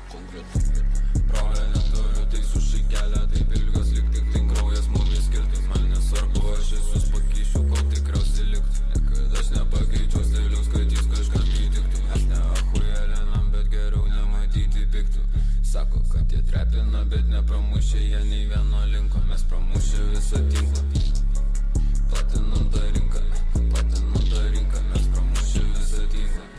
Brolė neturiu, tai sušai kelią, taip ilgas, lyg tik tai kraujas mumis skirtis. Man nesvarbu, aš visus pakyšiu, kol tikriausiai liktų. Niekada aš nepakeičiau stiliaus, kad jis kažkam įtiktų. Mes ne achujelinam, bet geriau nematyti piktų. Sako, kad jie trepina, bet nepramušė jie nei vieno linko. Mes pramušė visą tinklą. Platinam tą rinką, mes pramušė visą tinklą.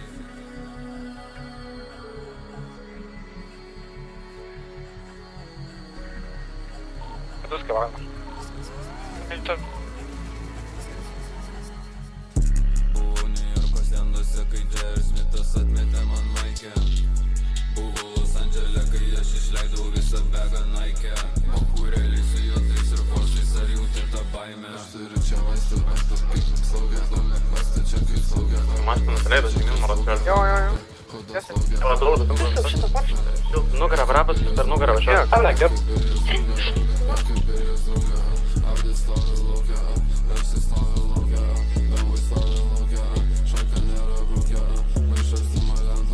Duska valandas. Buvau Niujorko stendose, kai Jerry Smithas atmetė man maikę. Buvau Los Andžele, kai aš išleidau visą begą Nike. Machūrėliai su juodais ir forsais, ar jauti tą baimę? Aš turiu čia vaistų, aš tas pyktum saugę domę. Mąstė čia kaip saugę domę. Mąstė nusileido žemyn, maros vėl. Jo. Nugarą vrabas, per nugarą važiuoja. Ana,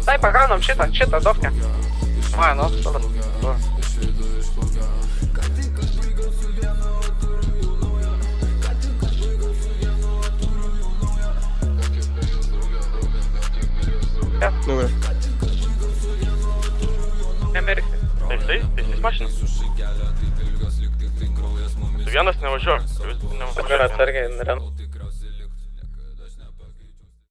Дай поганом šitą dovkę. Ai, nu, dabar. Nugarą. Teisais mašinas. Su vienas nevažiuok. Nugarą atsargiai,